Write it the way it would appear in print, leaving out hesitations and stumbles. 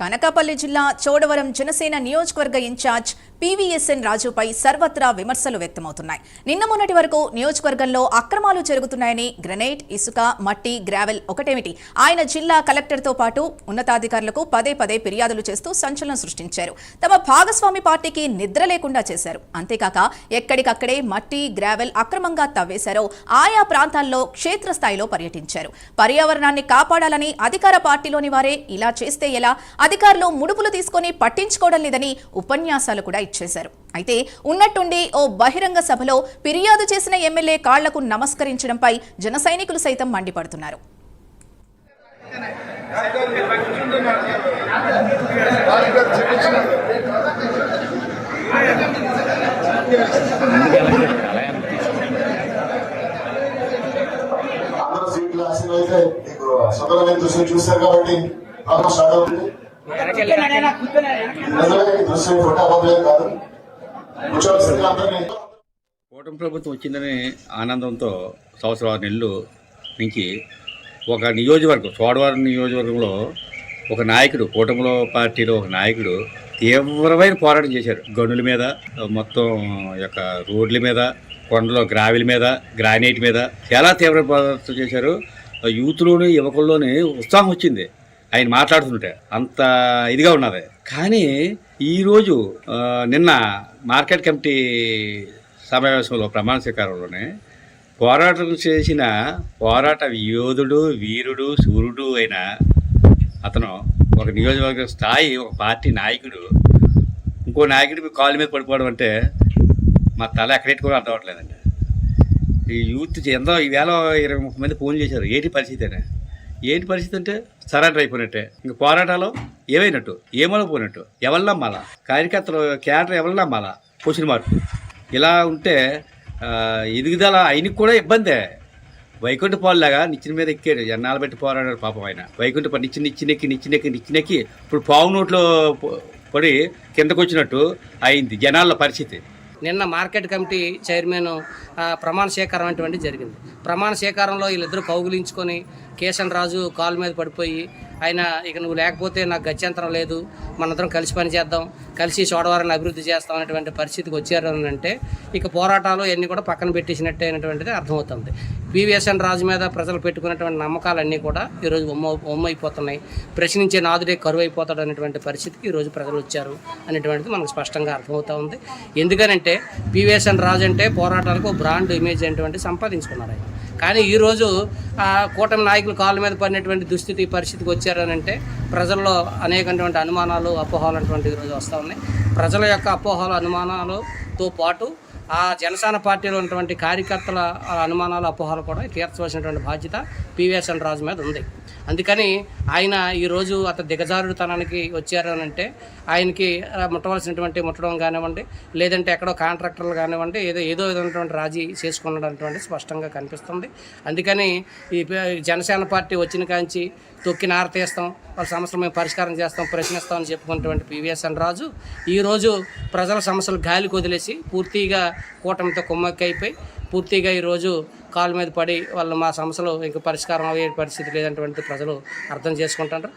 కనకాపల్లి జిల్లా చోడవరం జనసేన నియోజకవర్గ incharge PVSN రాజుపై సర్వత్రా విమర్శలు వ్యక్తమవుతున్నాయి. నిన్న మొన్నటి వరకు నియోజకవర్గంలో అక్రమాలు జరుగుతున్నాయని గ్రెనేడ్, ఇసుక, మట్టి, గ్రావెల్ ఒకటేమిటి ఆయన జిల్లా కలెక్టర్తో పాటు ఉన్నతాధికారులకు పదే పదే ఫిర్యాదులు చేస్తూ సంచలనం సృష్టించారు. తమ భాగస్వామి పార్టీకి నిద్ర లేకుండా చేశారు. అంతేకాక ఎక్కడికక్కడే మట్టి, గ్రావెల్ అక్రమంగా తవ్వేశారో ఆయా ప్రాంతాల్లో క్షేత్రస్థాయిలో పర్యటించారు. పర్యావరణాన్ని కాపాడాలని అధికార పార్టీలోని వారే ఇలా చేస్తే ఎలా, అధికారులు ముడుపులు తీసుకొని పట్టించుకోవడం లేదని ఉపన్యాసాలు కూడా ఇచ్చేశారు. అయితే ఉన్నట్టుండి ఓ బహిరంగ సభలో ఫిర్యాదు చేసిన ఎమ్మెల్యే కాళ్లకు నమస్కరించడంపై జన సైనికులు సైతం మండిపడుతున్నారు. చూస్తారు కాబట్టి కూటమి ప్రభుత్వం వచ్చిందని ఆనందంతో సంవత్సరాల నెలలు నుంచి ఒక నియోజకవర్గం చోడవరం నియోజకవర్గంలో ఒక నాయకుడు, కూటమిలో పార్టీలో ఒక నాయకుడు తీవ్రమైన పోరాటం చేశారు. గనుల మీద, మొత్తం యొక్క రోడ్ల మీద, కొండలో గ్రావెల్ మీద, గ్రానైట్ మీద చాలా తీవ్ర పోరాటం చేశారు. యూత్లోని, యువకుల్లోని ఉత్సాహం వచ్చింది ఆయన మాట్లాడుతుంటే, అంత ఇదిగా ఉన్నది. కానీ ఈరోజు నిన్న మార్కెట్ కమిటీ సమావేశంలో ప్రమాణ స్వీకారంలోనే పోరాటం చేసిన పోరాట యోధుడు, వీరుడు, సూర్యుడు అయిన అతను ఒక నియోజకవర్గ స్థాయి ఒక పార్టీ నాయకుడు ఇంకో నాయకుడి కాళ్ళ మీద పడిపోవడం అంటే మా తల ఎక్కడెట్టుకోవడం అర్థం అవ్వట్లేదండి. ఈ యూత్ ఎంతో ఈవేళ 20-30 మంది ఫోన్ చేశారు. ఏంటి పరిస్థితి అని. ఏంటి పరిస్థితి అంటే సరెండర్ అయిపోయినట్టే. ఇంక పోరాటాలు ఏమైనట్టు, ఏమలో పోయినట్టు, ఎవరు నమ్మాలా, కార్యకర్తలు క్యాడర్ ఎవరు నమ్మాలా, క్వశ్చన్ మార్కు. ఇలా ఉంటే ఎదుగుదల ఆయనకి కూడా ఇబ్బందే. వైకుంఠ పాలులాగా నిచ్చిన మీద ఎక్కాడు, ఎన్నాళ్ళు పెట్టి పోరాడాడు పాపం ఆయన. వైకుంఠ నిచ్చినెక్కి ఇప్పుడు పావు నోట్లో పడి కిందకు వచ్చినట్టు అయింది జనాల పరిస్థితి. నిన్న మార్కెట్ కమిటీ చైర్మన్ ప్రమాణ స్వీకారం అటువంటి జరిగింది. ప్రమాణ స్వీకారంలో వీళ్ళిద్దరూ కౌగులించుకొని కేశన్ రాజు కాలు మీద పడిపోయి ఆయన ఇక నువ్వు లేకపోతే నాకు గత్యంతరం లేదు, మనందరం కలిసి పని చేద్దాం, కలిసి చోడవరాన్ని అభివృద్ధి చేస్తాం అనేటువంటి పరిస్థితికి వచ్చారు అని అంటే ఇక పోరాటాలు అన్నీ కూడా పక్కన పెట్టేసినట్టే అనేటువంటిది అర్థమవుతుంది. పీవీఎస్ఎన్ రాజు మీద ప్రజలు పెట్టుకున్నటువంటి నమ్మకాలన్నీ కూడా ఈరోజు ఒమ్మైపోతున్నాయి. ప్రశ్నించే నాదుడే కరువు అయిపోతాడు అనేటువంటి పరిస్థితికి ఈరోజు ప్రజలు వచ్చారు అనేటువంటిది మనకు స్పష్టంగా అర్థమవుతూ ఉంది. ఎందుకనంటే పీవీఎస్ఎన్ రాజు అంటే పోరాటాలకు బ్రాండ్ ఇమేజ్ అనేటువంటి సంపాదించుకున్నారు ఆయన. కానీ ఈరోజు కూటమి నాయకులు కాళ్ళ మీద పడినటువంటి దుస్థితి పరిస్థితికి వచ్చారనంటే ప్రజల్లో అనేకటువంటి అనుమానాలు, అపోహలు అటువంటి ఈరోజు వస్తూ ఉన్నాయి. ప్రజల యొక్క అపోహలు, అనుమానాలతో పాటు ఆ జనసేన పార్టీలో ఉన్నటువంటి కార్యకర్తల అనుమానాలు, అపోహలు కూడా తీర్చవలసినటువంటి బాధ్యత పీవీఎస్ఎన్ రాజు మీద ఉంది. అందుకని ఆయన ఈరోజు అతను దిగజారుడుతనానికి వచ్చారు అని అంటే ఆయనకి ముట్టడం కానివ్వండి, లేదంటే ఎక్కడో కాంట్రాక్టర్లు కానివ్వండి, ఏదో విధమైనటువంటి రాజీ చేసుకున్నటువంటి స్పష్టంగా కనిపిస్తుంది. అందుకని ఈ జనసేన పార్టీ వచ్చిన కాంచి తొక్కి నారతీస్తాం, వాళ్ళ సమస్యలు మేము పరిష్కారం చేస్తాం, ప్రశ్నిస్తామని చెప్పుకున్నటువంటి పీవీఎస్ఎన్ రాజు ఈరోజు ప్రజల సమస్యలు గాలికి వదిలేసి పూర్తిగా కూటమితో కుమ్మక్కి అయిపోయి పూర్తిగా ఈరోజు కాళ్ళ మీద పడి వాళ్ళు మా సమస్యలు ఇంకా పరిష్కారం అయ్యే పరిస్థితి లేదంటే ప్రజలు అర్థం చేసుకుంటారు.